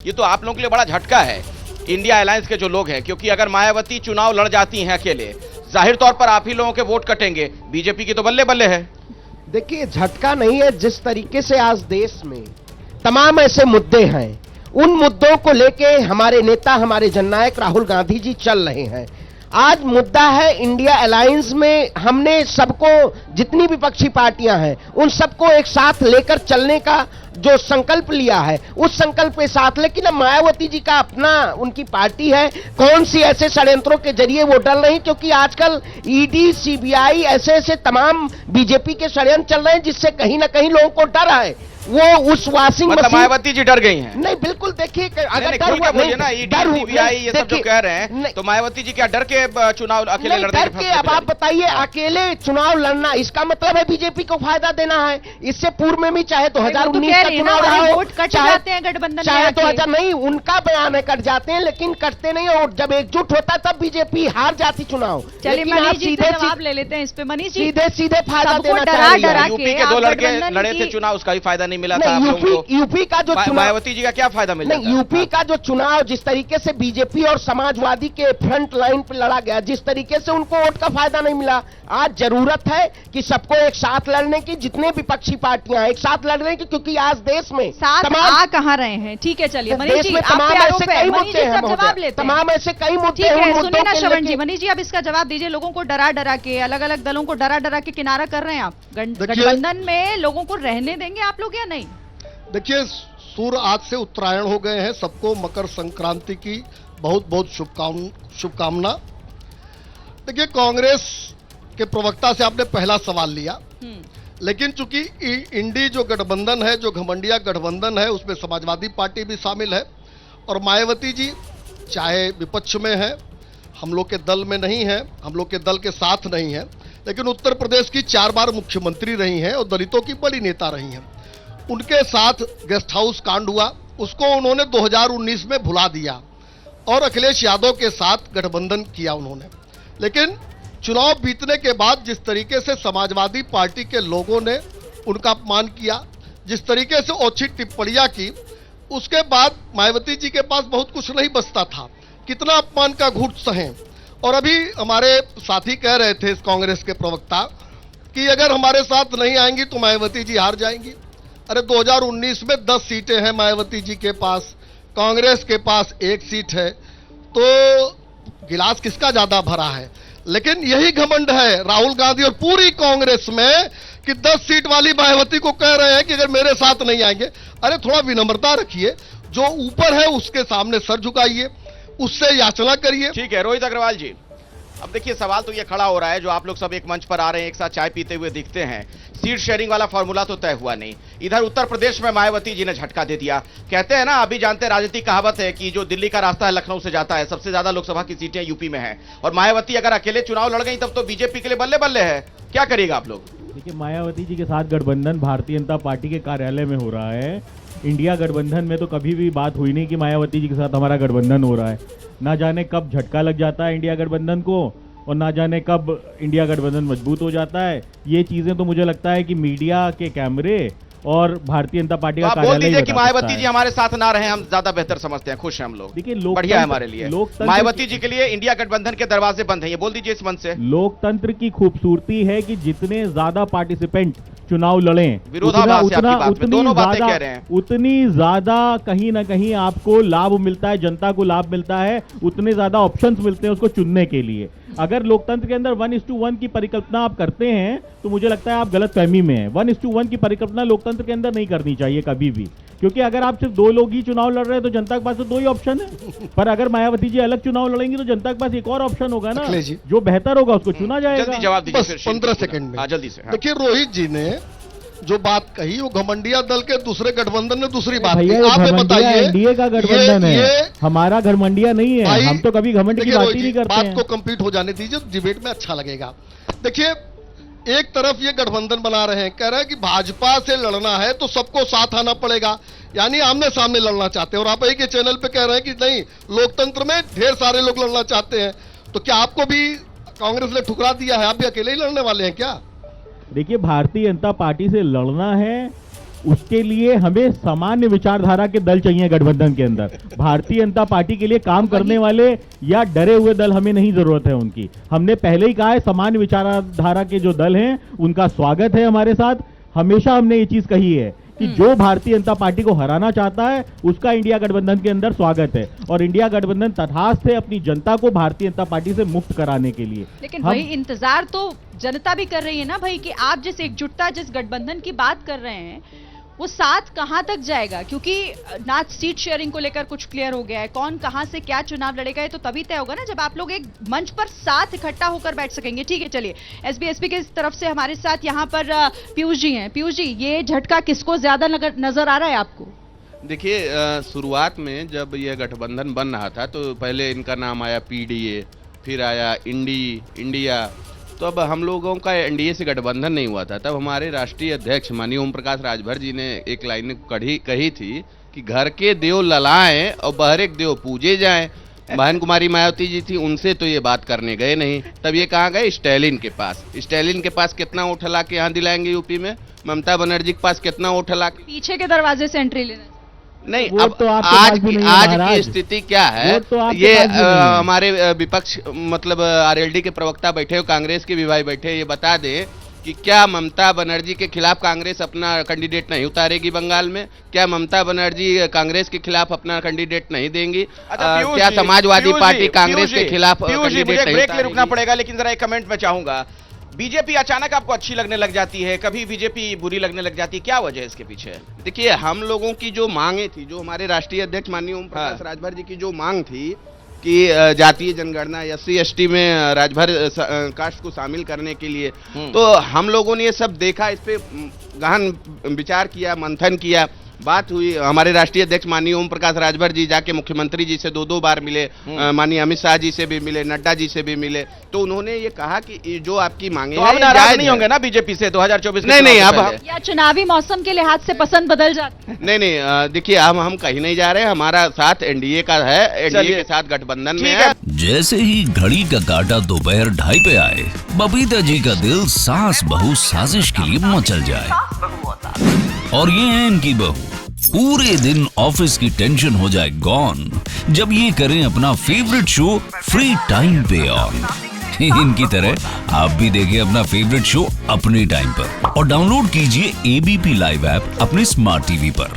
ये तो आप लोगों के लिए बड़ा झटका है इंडिया अलायंस के जो लोग हैं, क्योंकि अगर मायावती चुनाव लड़ जाती हैं अकेले, जाहिर तौर पर आप ही लोगों के वोट कटेंगे, बीजेपी की तो बल्ले बल्ले है। देखिए, झटका नहीं है। जिस तरीके से आज देश में तमाम ऐसे मुद्दे हैं, उन मुद्दों को लेके हमारे नेता, हमारे जननायक राहुल गांधी जी चल रहे हैं। आज मुद्दा है इंडिया अलायंस में हमने सबको, जितनी विपक्षी पार्टियां हैं, उन सबको एक साथ लेकर चलने का जो संकल्प लिया है, उस संकल्प के साथ। लेकिन अब मायावती जी का अपना, उनकी पार्टी है, कौन सी ऐसे षड्यंत्रों के जरिए वो डर रही, क्योंकि आजकल ईडी, सीबीआई, ऐसे ऐसे तमाम बीजेपी के षड्यंत्र चल रहे हैं, जिससे कहीं ना कहीं लोगों को डर है। वो उस वाशिंग मशीन, मायावती जी डर गई हैं? नहीं, बिल्कुल। देखिए, अगर डर हुआ बोलिए ना, ईडी, सीबीआई ये सब जो कह रहे हैं, तो मायावती जी क्या डर के चुनाव अकेले लड़ने डर के? अब आप बताइए, अकेले चुनाव लड़ना, इसका मतलब है बीजेपी को फायदा देना है। इससे पूर्व में भी चाहे 2019 का चुनाव रहा हो, चाहे गठबंधन, चाहे 2000, नहीं, उनका बयान है कट जाते हैं, लेकिन कटते नहीं। और जब एकजुट होता तब बीजेपी हार जाती चुनाव। चलिए मनीष जी से जवाब ले लेते हैं इस पे। मनीष जी, सीधे सीधे फायदा देना चाहिए। यूपी के दो लड़के लड़े थे चुनाव, उसका भी फायदा नहीं मिला था आप लोगों को। यूपी का जो चुनाव, मायावती जी का क्या फायदा मिला? यूपी का जो चुनाव जिस तरीके से बीजेपी और समाजवादी के फ्रंट लाइन पर लड़ा गया, जिस तरीके से उनको वोट का फायदा नहीं मिला। आज जरूरत है कि सबको एक साथ लड़ने की, जितने विपक्षी पार्टियां एक साथ लड़ने की, क्योंकि आज देश में साथ आ कहां रहे हैं। ठीक है, चलिए मनीष जी, तमाम ऐसे कई मुद्दे हैं, जवाब लेते हैं। तमाम ऐसे कई मुद्दे हैं। सुनिए ना श्रवण जी, मनीष जी अब इसका जवाब दीजिए। लोगों को डरा डरा के, अलग अलग दलों को डरा डरा के किनारा कर रहे हैं आप। गठबंधन में लोगों को रहने देंगे आप लोग या नहीं? देखिए, सूर्य आज से उत्तरायण हो गए हैं। सबको मकर संक्रांति की बहुत बहुत शुभकामना। देखिए, कांग्रेस के प्रवक्ता से आपने पहला सवाल लिया, लेकिन चूंकि इंडी जो गठबंधन है, जो घमंडिया गठबंधन है, उसमें समाजवादी पार्टी भी शामिल है और मायावती जी चाहे विपक्ष में है, हम लोग के दल में नहीं है, हम लोग के दल के साथ नहीं है, लेकिन उत्तर प्रदेश की 4 बार मुख्यमंत्री रही हैं और दलितों की बड़ी नेता रही हैं। उनके साथ गेस्ट हाउस कांड हुआ, उसको उन्होंने 2019 में भुला दिया और अखिलेश यादव के साथ गठबंधन किया उन्होंने। लेकिन चुनाव बीतने के बाद जिस तरीके से समाजवादी पार्टी के लोगों ने उनका अपमान किया, जिस तरीके से ओछी टिप्पणियां की, उसके बाद मायावती जी के पास बहुत कुछ नहीं बचता था। कितना अपमान का घूंट सहें। और अभी हमारे साथी कह रहे थे, इस कांग्रेस के प्रवक्ता, कि अगर हमारे साथ नहीं आएंगी तो मायावती जी हार जाएंगी। अरे 2019 में 10 सीटें हैं मायावती जी के पास, कांग्रेस के पास 1 सीट है, तो गिलास किसका ज्यादा भरा है? लेकिन यही घमंड है राहुल गांधी और पूरी कांग्रेस में कि 10 सीट वाली मायावती को कह रहे हैं कि अगर मेरे साथ नहीं आएंगे। अरे थोड़ा विनम्रता रखिए, जो ऊपर है उसके सामने सर झुकाइए, उससे याचना करिए। ठीक है रोहित अग्रवाल जी, अब देखिए सवाल तो ये खड़ा हो रहा है, जो आप लोग सब एक मंच पर आ रहे हैं, एक साथ चाय पीते हुए दिखते हैं, सीट शेयरिंग वाला फॉर्मूला तो तय हुआ नहीं। इधर उत्तर प्रदेश में मायावती जी ने झटका दे दिया। कहते हैं ना, अभी जानते हैं, राजनीतिक कहावत है कि जो दिल्ली का रास्ता है लखनऊ से जाता है। सबसे ज्यादा लोकसभा की सीटें यूपी में हैं और मायावती अगर अकेले चुनाव लड़ गई तब तो बीजेपी के लिए बल्ले बल्ले है। क्या करेगा आप लोग? देखिए, मायावती जी के साथ गठबंधन भारतीय जनता पार्टी के कार्यालय में हो रहा है। इंडिया गठबंधन में तो कभी भी बात हुई नहीं कि मायावती जी के साथ हमारा गठबंधन हो रहा है। ना जाने कब झटका लग जाता है इंडिया गठबंधन को और ना जाने कब इंडिया गठबंधन मजबूत हो जाता है। ये चीजें तो मुझे लगता है कि मीडिया के कैमरे और भारतीय जनता पार्टी का कार्यालय बोल दीजिए कि मायावती जी हमारे साथ ना रहे, हम ज्यादा बेहतर समझते हैं, खुश हैं हम लोग। देखिए, बढ़िया है हमारे लिए। मायावती जी के लिए इंडिया गठबंधन के दरवाजे बंद हैं, ये बोल दीजिए इस मंच से। लोकतंत्र की खूबसूरती है कि जितने ज्यादा पार्टिसिपेंट चुनाव लड़ें, उतनी ज्यादा कहीं ना कहीं आपको लाभ मिलता है, जनता को लाभ मिलता है, उतने ज्यादा ऑप्शंस मिलते हैं उसको चुनने के लिए। अगर लोकतंत्र के अंदर 1:1 की परिकल्पना आप करते हैं तो मुझे लगता है आप गलतफहमी में हैं। 1:1 की परिकल्पना लोकतंत्र के अंदर नहीं करनी चाहिए कभी भी, क्योंकि अगर आप सिर्फ 2 लोग ही चुनाव लड़ रहे हैं तो जनता के पास तो 2 ही ऑप्शन है। पर अगर मायावती जी अलग चुनाव लड़ेंगी तो जनता के पास एक और ऑप्शन होगा ना, जो बेहतर होगा उसको चुना जाएगा। जल्दी जवाब दीजिए, 15 सेकंड में। जल्दी से। देखिए, रोहित जी ने जो बात कही, वो घमंडिया दल के दूसरे गठबंधन ने दूसरी बात कही। आप बताइए, एनडीए का गठबंधन है, हमारा घमंडिया नहीं है। हम तो कभी घमंड की बात ही नहीं करते। बात को कंप्लीट हो जाने दीजिए, डिबेट में अच्छा लगेगा। देखिए, एक तरफ ये गठबंधन बना रहे हैं, कह रहे हैं कि भाजपा से लड़ना है तो सबको साथ आना पड़ेगा, यानी आमने सामने लड़ना चाहते हैं। और आप एक चैनल पे कह रहे हैं कि नहीं, लोकतंत्र में ढेर सारे लोग लड़ना चाहते हैं। तो क्या आपको भी कांग्रेस ने ठुकरा दिया है? आप भी अकेले ही लड़ने वाले हैं क्या? देखिए, भारतीय जनता पार्टी से लड़ना है उसके लिए हमें सामान्य विचारधारा के दल चाहिए गठबंधन के अंदर। भारतीय जनता पार्टी के लिए काम करने वाले या डरे हुए दल हमें नहीं जरूरत है उनकी। हमने पहले ही कहा है सामान्य विचारधारा के जो दल हैं उनका स्वागत है हमारे साथ। हमेशा हमने ये चीज कही है कि जो भारतीय जनता पार्टी को हराना चाहता है उसका इंडिया गठबंधन के अंदर स्वागत है, और इंडिया गठबंधन तथास्थ है अपनी जनता को भारतीय जनता पार्टी से मुक्त कराने के लिए। लेकिन भाई इंतजार तो जनता भी कर रही है ना भाई, कि आप जिस एकजुटता जिस गठबंधन की बात कर रहे हैं वो साथ कहां तक जाएगा, क्योंकि ना सीट शेयरिंग को लेकर कुछ क्लियर हो गया है, कौन कहां से क्या चुनाव लड़ेगा ये तो तभी तय होगा ना जब आप लोग एक मंच पर साथ इकट्ठा होकर बैठ सकेंगे। ठीक है, चलिए एसबी की तरफ से हमारे साथ यहां पर पीयूष जी हैं। पीयूष जी, ये झटका किसको ज्यादा नजर आ रहा है आपको? देखिए, शुरुआत में जब यह गठबंधन बन रहा था तो पहले इनका नाम आया पीडीए, फिर आया इंडिया। तो अब हम लोगों का एनडीए से गठबंधन नहीं हुआ था। तब हमारे राष्ट्रीय अध्यक्ष माननीय ओम प्रकाश राजभर जी ने एक लाइन कही थी कि घर के देव ललाएं और बहरे के देव पूजे जाएं। बहन कुमारी मायावती जी थी, उनसे तो ये बात करने गए नहीं। तब ये कहाँ गए? स्टैलिन के पास। स्टैलिन के पास कितना वोट हला के यहाँ दिलाएंगे यूपी में? ममता बनर्जी के पास कितना वोट हला के? पीछे के दरवाजे से एंट्री लेना नहीं। वो अब तो आज की स्थिति क्या है? तो ये हमारे विपक्ष मतलब आरएलडी के प्रवक्ता बैठे हो, कांग्रेस के भी भाई बैठे, ये बता दें कि क्या ममता बनर्जी के खिलाफ कांग्रेस अपना कैंडिडेट नहीं उतारेगी बंगाल में? क्या ममता बनर्जी कांग्रेस के खिलाफ अपना कैंडिडेट नहीं देंगी? क्या समाजवादी पार्टी कांग्रेस के खिलाफ कैंडिडेट नहीं ब्रेक ले रुकना पड़ेगा, लेकिन जरा एक कमेंट में चाहूंगा। बीजेपी अचानक आपको अच्छी लगने लग जाती है, कभी बीजेपी बुरी लगने लग जाती है, क्या वजह है इसके पीछे? देखिए, हम लोगों की जो मांगे थी, जो हमारे राष्ट्रीय अध्यक्ष माननीय ओम प्रकाश राजभर जी की जो मांग थी कि जातीय जनगणना SC/ST में राजभर कास्ट को शामिल करने के लिए, तो हम लोगों ने ये सब देखा, इस पे गहन विचार किया, मंथन किया, बात हुई। हमारे राष्ट्रीय अध्यक्ष माननीय ओम प्रकाश राजभर जी जाके मुख्यमंत्री जी से दो बार मिले, माननीय अमित शाह जी से भी मिले, नड्डा जी से भी मिले। तो उन्होंने ये कहा कि जो आपकी मांगे तो अब नाराज नहीं होंगे ना बीजेपी से 2024 नहीं अब या चुनावी मौसम के लिहाज से पसंद बदल जाती? नहीं, देखिए, हम कहीं नहीं जा रहे हैं। हमारा साथ एनडीए का है, एनडीए के साथ गठबंधन में है। जैसे ही घड़ी का काटा दोपहर 2:30 पे आए, बबीता जी का दिल सास बहू साजिश के लिए मचल जाए। और ये है इनकी बहू, पूरे दिन ऑफिस की टेंशन हो जाए गॉन जब ये करें अपना फेवरेट शो फ्री टाइम पे ऑन। इनकी तरह आप भी देखिए अपना फेवरेट शो अपने टाइम पर और डाउनलोड कीजिए एबीपी लाइव ऐप अपने स्मार्ट टीवी पर।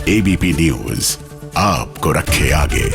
एबीपी न्यूज आपको रखे आगे।